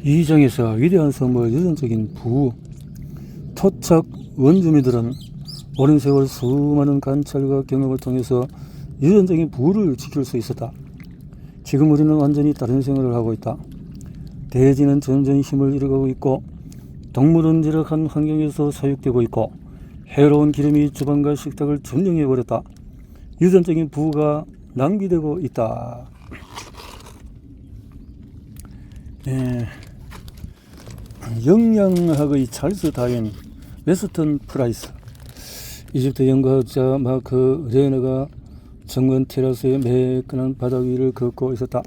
이 장에서 위대한 선물 유전적인 부 토착 원주민들은 오랜 세월 수많은 관찰과 경험을 통해서 유전적인 부를 지킬 수 있었다. 지금 우리는 완전히 다른 생활을 하고 있다. 대지는 점점 힘을 잃어가고 있고 동물은 열악한 환경에서 사육되고 있고 해로운 기름이 주방과 식탁을 점령해버렸다. 유전적인 부가 낭비되고 있다. 영양학의 찰스 다윈, 웨스턴 프라이스. 이집트 연구학자 마크 레너가 정원 테라스의 매끈한 바닥 위를 걷고 있었다.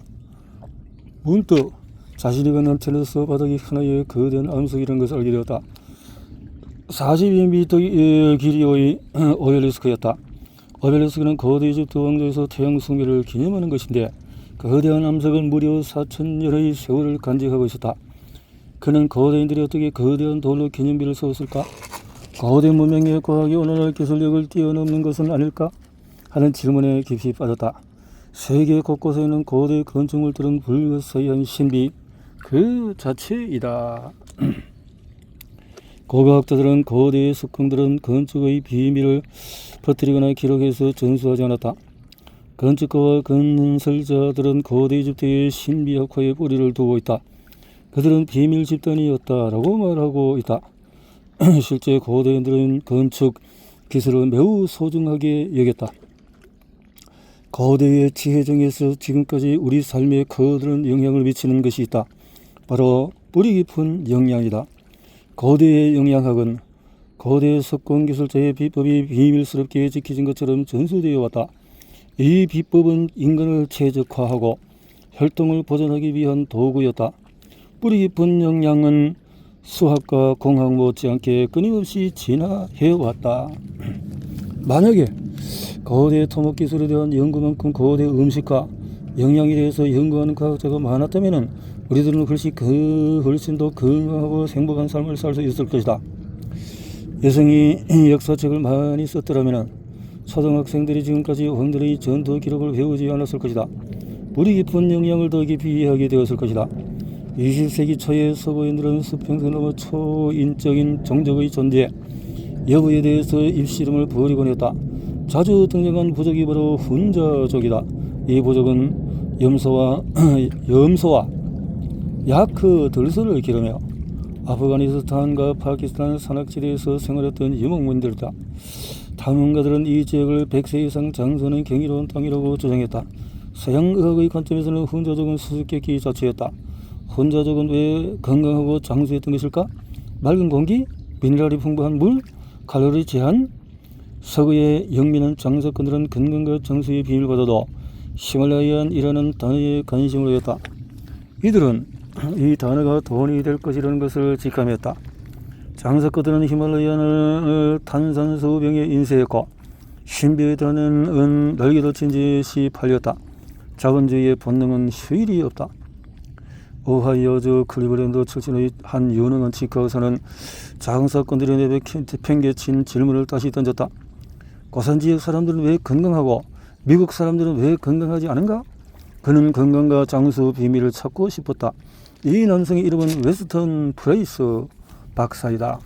문득 자신이 걷는 테라스 바닥이 하나의 거대한 암석이라는 것을 알게 되었다. 42m 길이의 오벨리스크였다. 오벨리스크는 고대 이집트 왕조에서 태양 숭배를 기념하는 것인데 거대한 암석은 무려 4,000년의 세월을 간직하고 있었다. 그는 고대인들이 어떻게 거대한 돌로 기념비를 세웠을까? 고대 문명의 과학이 오늘날 기술력을 뛰어넘는 것은 아닐까? 하는 질문에 깊이 빠졌다. 세계 곳곳에 있는 고대 건축물들은 불가사의한 신비 그 자체이다. 고고학자들은 고대의 석궁들은 건축의 비밀을 퍼뜨리거나 기록해서 전수하지 않았다. 건축가와 건설자들은 고대 이집트의 신비학화에 뿌리를 두고 있다. 그들은 비밀 집단이었다라고 말하고 있다. 실제 고대인들은 건축 기술을 매우 소중하게 여겼다. 고대의 지혜 중에서 지금까지 우리 삶에 커다란 영향을 미치는 것이 있다. 바로 뿌리 깊은 영양이다. 고대의 영양학은 고대 석공 기술자의 비법이 비밀스럽게 지켜진 것처럼 전수되어 왔다. 이 비법은 인간을 최적화하고 혈통을 보존하기 위한 도구였다. 뿌리 깊은 영양은 수학과 공학 못지않게 끊임없이 진화해왔다. 만약에 고대 토목 기술에 대한 연구만큼 고대 음식과 영양에 대해서 연구하는 과학자가 많았다면 우리들은 훨씬 더 건강하고 행복한 삶을 살 수 있을 것이다. 여성이 역사책을 많이 썼더라면 초등학생들이 지금까지 왕들의 전투 기록을 배우지 않았을 것이다. 뿌리 깊은 영양을 더 깊이 이해하게 되었을 것이다. 20세기 초의 서구인들은 수평선 넘어 초인적인 종족의 존재 여부에 대해서 입씨름을 벌이곤 했다. 자주 등장한 부족이 바로 훈자족이다. 이 부족은 염소와 야크 들소를 기르며 아프가니스탄과 파키스탄 산악지대에서 생활했던 유목민들이다. 탐험가들은 이 지역을 100세 이상 장수하는 경이로운 땅이라고 주장했다. 서양의학의 관점에서는 훈자족은 수수께끼 자체였다. 훈자족은 왜 건강하고 장수했던 것일까? 맑은 공기, 미네랄이 풍부한 물, 칼로리 제한. 서구의 영민한 장사꾼들은 건강과 장수의 비밀보다도 히말라야안이라는 단어에 관심을 보였다. 이들은 이 단어가 돈이 될 것이라는 것을 직감했다. 장사꾼들은 히말라야안을 탄산소병에 인쇄했고 신비의 단어는 날개도 친 듯이 팔렸다. 자본주의의 본능은 휴일이 없다. 오하이오주 클리블랜드 출신의 한 유능한 치과의사는 장사꾼들이 내팽개친 질문을 다시 던졌다. 고산지역 사람들은 왜 건강하고 미국 사람들은 왜 건강하지 않은가? 그는 건강과 장수 비밀을 찾고 싶었다. 이 남성의 이름은 웨스턴 프라이스 박사이다.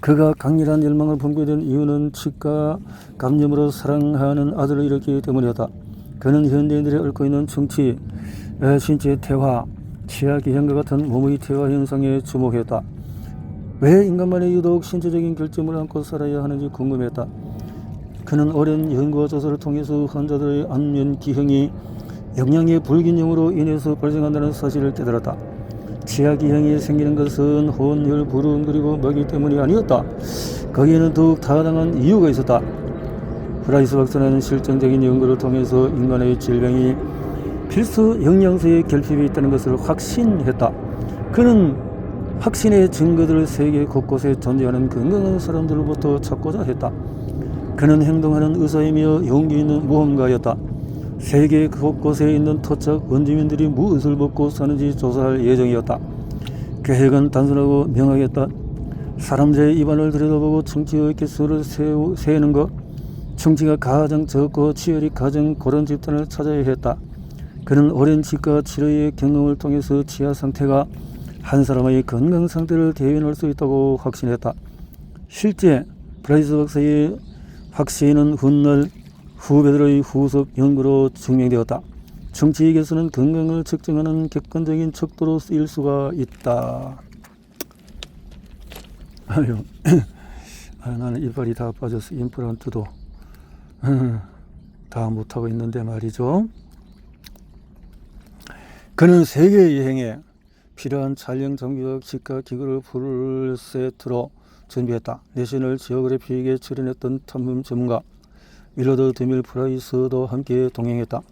그가 강렬한 열망을 품게 된 이유는 치과 감염으로 사랑하는 아들을 잃었기 때문이었다. 그는 현대인들이 앓고 있는 충치, 신체 퇴화, 치아 기형과 같은 몸의 퇴화 현상에 주목했다. 왜 인간만이 유독 신체적인 결점을 안고 살아야 하는지 궁금했다. 그는 오랜 연구와 조사를 통해서 환자들의 안면 기형이 영양의 불균형으로 인해서 발생한다는 사실을 깨달았다. 치아 기형이 생기는 것은 혼혈, 불운 그리고 먹이 때문이 아니었다. 거기에는 더욱 타당한 이유가 있었다. 프라이스 박사는 실증적인 연구를 통해서 인간의 질병이 필수 영양소의 결핍이 있다는 것을 확신했다. 그는 확신의 증거들을 세계 곳곳에 존재하는 건강한 사람들로부터 찾고자 했다. 그는 행동하는 의사이며 용기 있는 모험가였다. 세계 곳곳에 있는 토착 원주민들이 무엇을 먹고 사는지 조사할 예정이었다. 계획은 단순하고 명확했다. 사람들의 입안을 들여다보고 충치의 개수를 세는 것, 충치가 가장 적고 치열이 가장 고른 집단을 찾아야 했다. 그는 오랜 치과 치료의 경험을 통해서 치아 상태가 한 사람의 건강 상태를 대변할 수 있다고 확신했다. 실제 프라이스 박사의 확신은 훗날 후배들의 후속 연구로 증명되었다. 정치에게서는 건강을 측정하는 객관적인 척도로 쓰일 수가 있다. 아유, 나는 이빨이 다 빠져서 임플란트도 다 못하고 있는데 말이죠. 그는 세계 여행에 필요한 촬영 장비와 치과 기구를 풀 세트로 준비했다. 내셔널 지오그래픽에 출연했던 탐험 전문가 윌러드 드밀 프라이스도 함께 동행했다.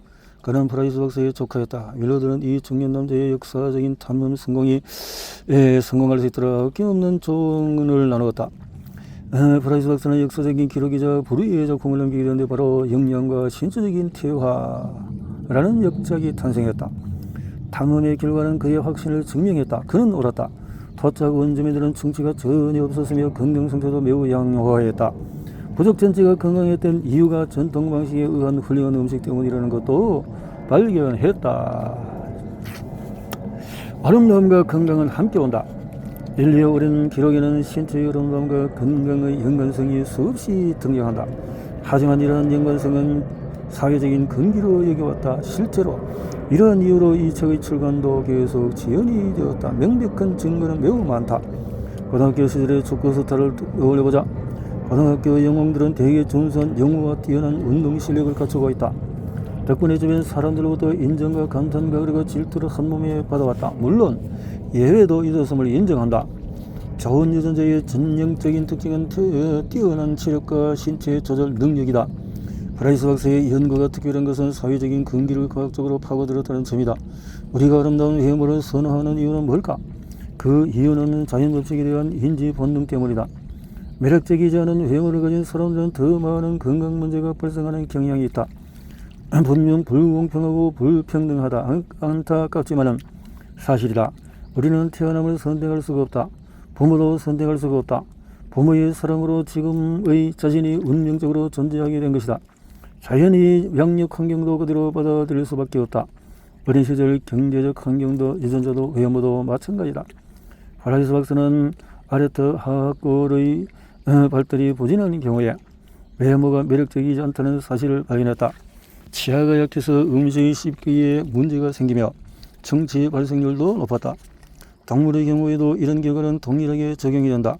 그는 프라이스 박사의 조카였다. 윌러드는 이 중년 남자의 역사적인 탐험 성공할 수 있도록 아낌없는 조언을 나누었다. 프라이스 박사는 역사적인 기록이자 불의의 작품을 남기게 되는데 바로 영양과 신체적인 퇴화라는 역작이 탄생했다. 탐험의 결과는 그의 확신을 증명했다. 그는 옳았다. 토착 원주민들은 충치가 전혀 없었으며 건강 상태도 매우 양호했다. 부족 전체가 건강했던 이유가 전통 방식에 의한 훌륭한 음식 때문이라는 것도 발견했다. 아름다움과 건강은 함께 온다. 인류의 오랜 기록에는 신체의 아름다움과 건강의 연관성이 수없이 등장한다. 하지만 이러한 연관성은 사회적인 근기로 여겨왔다. 실제로 이러한 이유로 이 책의 출간도 계속 지연이 되었다. 명백한 증거는 매우 많다. 고등학교 시절의 축구 스타를 떠올려보자. 고등학교 영웅들은 대개 준수한 영어와 뛰어난 운동 실력을 갖추고 있다. 덕분에 주변 사람들로부터 인정과 감탄과 그리고 질투를 한몸에 받아왔다. 물론 예외도 있었음을 인정한다. 좋은 유전자의 전형적인 특징은 뛰어난 체력과 신체 조절 능력이다. 프라이스 박사의 연구가 특별한 것은 사회적인 근기를 과학적으로 파고들었다는 점이다. 우리가 아름다운 외모를 선호하는 이유는 뭘까? 그 이유는 자연법칙에 대한 인지 본능 때문이다. 매력적이지 않은 외모를 가진 사람들은 더 많은 건강 문제가 발생하는 경향이 있다. 분명 불공평하고 불평등하다. 안타깝지만은 사실이다. 우리는 태어남을 선택할 수가 없다. 부모도 선택할 수가 없다. 부모의 사랑으로 지금의 자신이 운명적으로 존재하게 된 것이다. 자연의 양력 환경도 그대로 받아들일 수밖에 없다. 어린 시절 경제적 환경도 유전자도 외모도 마찬가지다. 프라이스 박사는 아레트 하학골의 발달이 부진한 경우에 외모가 매력적이지 않다는 사실을 발견했다. 치아가 약해서 음식이 씹기에 문제가 생기며 정치 발생률도 높았다. 동물의 경우에도 이런 결과는 동일하게 적용이 된다.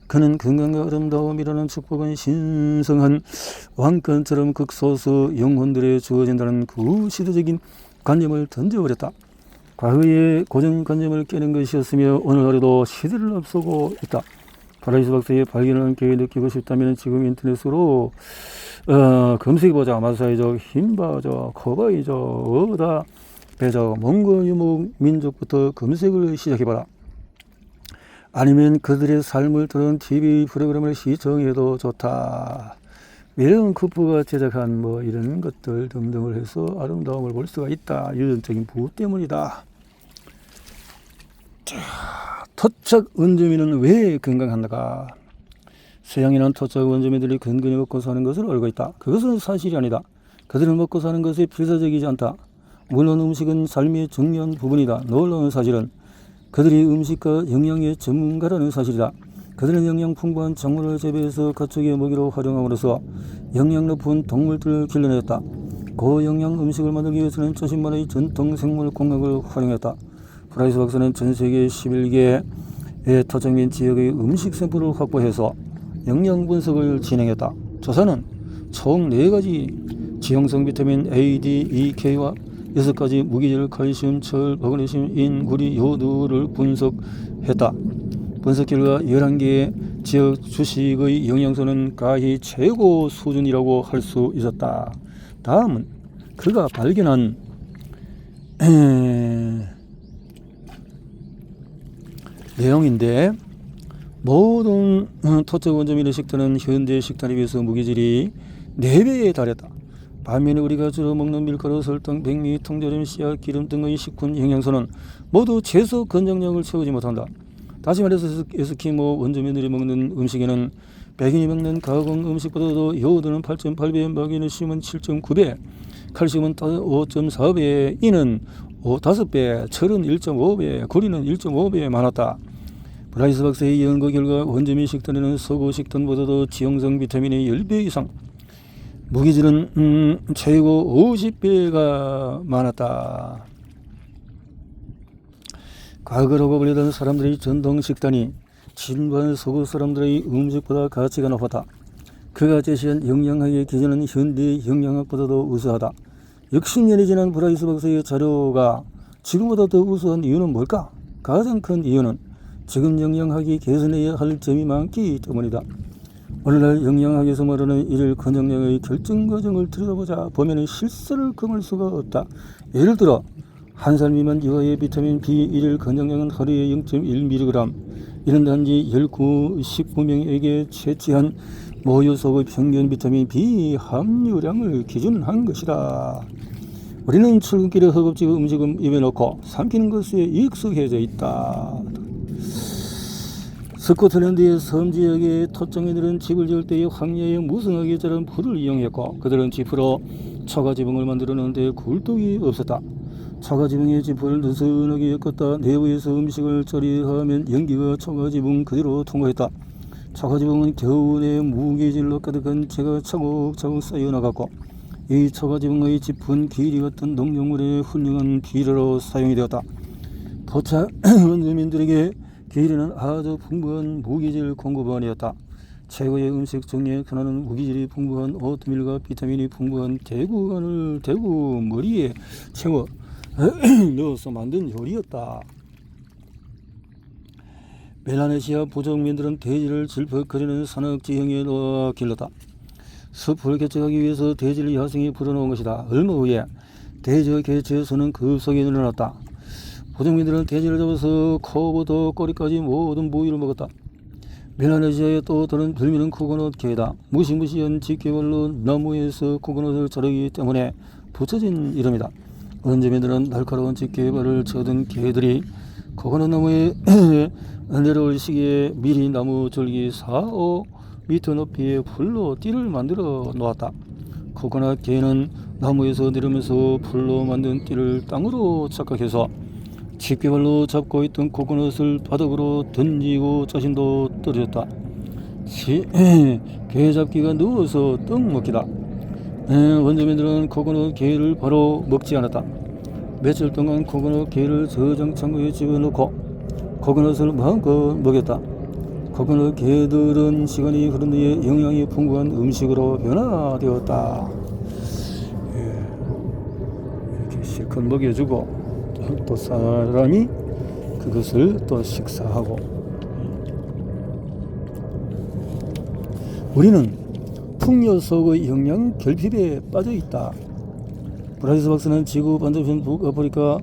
그는 건강과 아름다움이라는 축복은 신성한 왕권처럼 극소수 영혼들에 주어진다는 그 시대적인 관념을 던져버렸다. 과거의 고정관념을 깨는 것이었으며 오늘 하루도 시대를 앞서고 있다. 프라이스 박사의 발견을 함께 느끼고 싶다면 지금 인터넷으로 검색해보자. 마사이족, 힌바족, 코바이족, 어다, 배족, 몽골 유목 민족부터 검색을 시작해봐라. 아니면 그들의 삶을 다룬 TV 프로그램을 시청해도 좋다. 윌리엄 쿠퍼가 제작한 이런 것들 등등을 해서 아름다움을 볼 수가 있다. 유전적인 부호 때문이다. 자, 토착 원주민은 왜 건강한가? 서양인은 토착 원주민들이 근근히 먹고 사는 것을 알고 있다. 그것은 사실이 아니다. 그들은 먹고 사는 것이 필사적이지 않다. 물론 음식은 삶의 중요한 부분이다. 놀라운 사실은 그들이 음식과 영양의 전문가라는 사실이다. 그들은 영양 풍부한 작물을 재배해서 가축의 먹이로 활용함으로써 영양 높은 동물들을 길러냈다. 고영양 음식을 만들기 위해서는 자신만의 전통 생물 공학을 활용했다. 프라이스 박사는 전 세계 11개의 토착민 지역의 음식 샘플을 확보해서 영양 분석을 진행했다. 조사는 총 4가지 지용성 비타민 A, D, E, K와 6가지 무기질 칼슘, 철, 마그네슘, 인, 구리, 요드를 분석했다. 분석 결과 11개의 지역 주식의 영양소는 가히 최고 수준이라고 할 수 있었다. 다음은 그가 발견한 내용인데, 모든 토착 원주민의 식단은 현대 식단에 비해서 무기질이 4배에 달했다. 반면에 우리가 주로 먹는 밀가루, 설탕, 백미, 통조림, 씨앗, 기름 등의 식품 영양소는 모두 최소 권장량을 채우지 못한다. 다시 말해서 에스키모 원주민들이 먹는 음식에는 백인이 먹는 가공 음식보다도 요오드는 8.8배, 마그네슘은 7.9배, 칼슘은 5.4배, 인은 5배, 철은 1.5배, 구리는 1.5배 많았다. 브라이스 박사의 연구 결과 원주민 식단에는 서구 식단보다도 지용성 비타민이 10배 이상, 무기질은 최고 50배가 많았다. 과거라고 불리던 사람들의 전통 식단이 진부한 서구 사람들의 음식보다 가치가 높았다. 그가 제시한 영양학의 기준은 현대 영양학보다도 우수하다. 60년이 지난 브라이스 박사의 자료가 지금보다 더 우수한 이유는 뭘까? 가장 큰 이유는 지금 영양학이 개선해야 할 점이 많기 때문이다. 오늘날 영양학에서 말하는 일일 권장량의 결정 과정을 들여다보자 보면 실수를 금할 수가 없다. 예를 들어 한 살 미만 유아의 비타민 B 일일 권장량은 하루에 0.1mg. 이는 단지 19명에게 채취한 모유속의 평균 비타민 B 함유량을 기준한 것이다. 우리는 출근길에 허겁지겁 음식을 입에 넣고 삼키는 것에 익숙해져 있다. 스코틀랜드의 섬 지역의 토종인들은 집을 지을 때에 황야에 무성하게 자란 풀을 이용했고 그들은 지프로 처가지붕을 만들었는데 굴뚝이 없었다. 처가지붕의 지프를 느슨하게 엮었다. 내부에서 음식을 조리하면 연기가 처가지붕 그대로 통과했다. 처가지붕은 겨울에 무게질로 가득한 채가 차곡차곡 쌓여나갔고 이 처가지붕의 짚은 길이 같은 농작물의 훌륭한 비료로 사용이 되었다. 도착 원주민들에게 계리는 아주 풍부한 무기질 공급원이었다. 최고의 음식 중에 하나는 무기질이 풍부한 오트밀과 비타민이 풍부한 대구간을 대구 머리에 채워 넣어서 만든 요리였다. 멜라네시아 부족민들은 돼지를 질퍽거리는 산악지형에 놓아 길렀다. 숲을 개척하기 위해서 돼지를 야생에 불어넣은 것이다. 얼마 후에 돼지의 개체의 수는 급속히 늘어났다. 부족민들은 돼지를 잡아서 코부터 꼬리까지 모든 부위를 먹었다. 멜라네시아의 또 다른 별명은 코코넛 개다. 무시무시한 집게발로 나무에서 코코넛을 자르기 때문에 붙여진 이름이다. 원주민들은 날카로운 집게발을 쳐든 개들이 코코넛 나무에 내려올 시기에 미리 나무 줄기 4-5m 높이의 풀로 띠를 만들어 놓았다. 코코넛 개는 나무에서 내려오면서 풀로 만든 띠를 땅으로 착각해서 집게발로 잡고 있던 코코넛을 바닥으로 던지고 자신도 떨어졌다. 개잡기가 누워서 떡 먹기다. 원주민들은 코코넛 개를 바로 먹지 않았다. 며칠 동안 코코넛 개를 저장창고에 집어넣고 코코넛을 마음껏 먹였다. 코코넛 개들은 시간이 흐른 뒤에 영양이 풍부한 음식으로 변화되었다. 이렇게 실컷 먹여주고 또 사람이 그것을 또 식사하고. 우리는 풍요 속의 영양 결핍에 빠져 있다. 브라이스 박사는 지구 반대편 북아프리카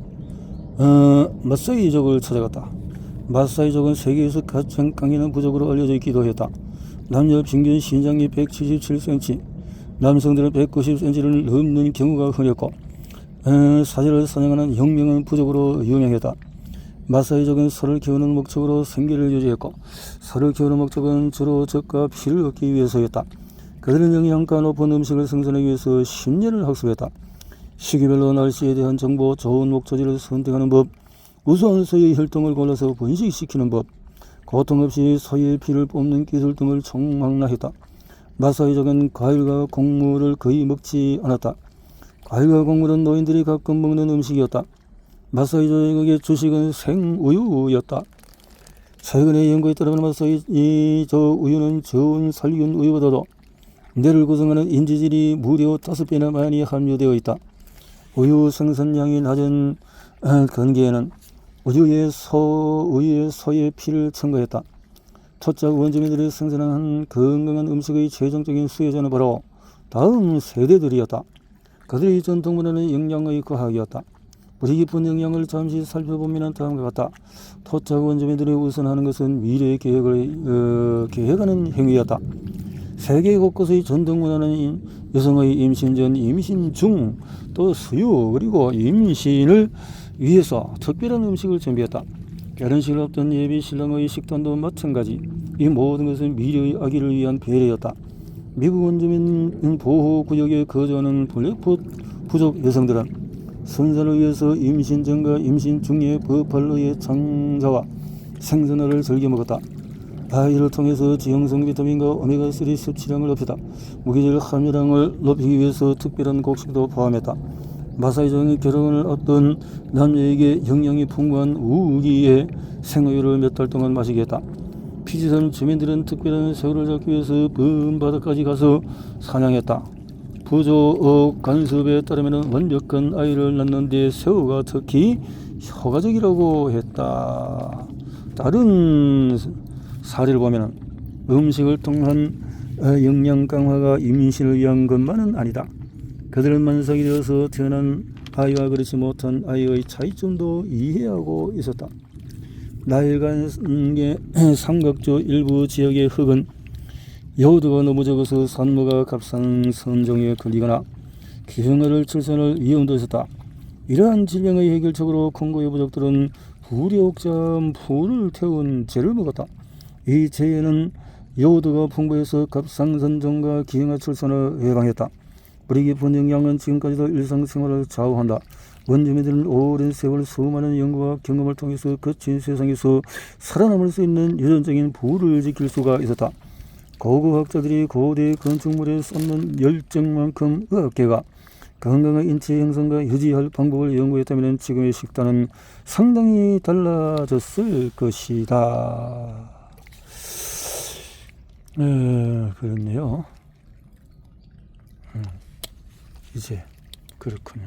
마사이족을 찾아갔다. 마사이족은 세계에서 가장 강인한 부족으로 알려져 있기도 했다. 남녀 평균 신장이 177cm, 남성들은 190cm를 넘는 경우가 흔했고 사제를 사냥하는 혁명한 부족으로 유명했다. 마사이족은 소를 키우는 목적으로 생계를 유지했고 소를 키우는 목적은 주로 젖과 피를 얻기 위해서였다. 그들은 영양가 높은 음식을 생산하기 위해서 10년을 학습했다. 시기별로 날씨에 대한 정보, 좋은 목초지를 선택하는 법, 우수한 소의 혈통을 골라서 번식시키는 법, 고통 없이 소의 피를 뽑는 기술 등을 총망라했다. 마사이족은 과일과 곡물을 거의 먹지 않았다. 과일과 곡물은 노인들이 가끔 먹는 음식이었다. 마사이족의 주식은 생우유였다. 최근의 연구에 따르면 마사이족 우유는 저온 살균 우유보다도 뇌를 구성하는 인지질이 무려 5배나 많이 함유되어 있다. 우유 생산량이 낮은 근기에는 우유에 소의 피를 첨가했다. 토착 원주민들이 생산한 건강한 음식의 최종적인 수혜자는 바로 다음 세대들이었다. 그들의 전통 문화는 영양의 과학이었다. 우리 깊은 영양을 잠시 살펴보면 다음과 같다. 토착 원주민들이 우선하는 것은 미래 계획을 계획하는 행위였다. 세계 곳곳의 전통 문화는 여성의 임신 전, 임신 중, 또 수유 그리고 임신을 위해서 특별한 음식을 준비했다. 결혼식을 앞둔 예비 신랑의 식단도 마찬가지. 이 모든 것은 미래의 아기를 위한 배려였다. 미국 원주민 보호구역에 거주하는 블랙풋 부족 여성들은 선선을 위해서 임신 전과 임신 중에 버팔로의 창자와 생선알을 즐겨 먹었다. 아이를 통해서 지용성 비타민과 오메가3 섭취량을 높였다. 무기질 함유량을 높이기 위해서 특별한 곡식도 포함했다. 마사이족의 결혼을 앞둔 남녀에게 영양이 풍부한 우기의 생우유를 몇 달 동안 마시게 했다. 피지산 주민들은 특별한 새우를 잡기 위해서 먼 바다까지 가서 사냥했다. 부조업 간섭에 따르면 완벽한 아이를 낳는 데 새우가 특히 효과적이라고 했다. 다른 사례를 보면 음식을 통한 영양 강화가 임신을 위한 것만은 아니다. 그들은 만삭이 되어서 태어난 아이와 그렇지 못한 아이의 차이점도 이해하고 있었다. 나일강의 삼각조 일부 지역의 흙은 여우도가 너무 적어서 산모가 갑상선종에 걸리거나 기형아를 출산할 위험도 있었다. 이러한 질병의 해결책으로 콩고의 부족들은 불의옥잠 불을 태운 쟤를 먹었다. 이 쟤에는 여우도가 풍부해서 갑상선종과 기형아 출산을 예방했다. 뿌리 깊은 영양은 지금까지도 일상생활을 좌우한다. 원주민들은 오랜 세월 수많은 연구와 경험을 통해서 거친 세상에서 살아남을 수 있는 유전적인 부를 지킬 수가 있었다. 고고학자들이 고대 건축물에 쏟는 열정만큼 의학계가 건강한 인체 형성과 유지할 방법을 연구했다면 지금의 식단은 상당히 달라졌을 것이다. 그렇네요. 이제 그렇군요.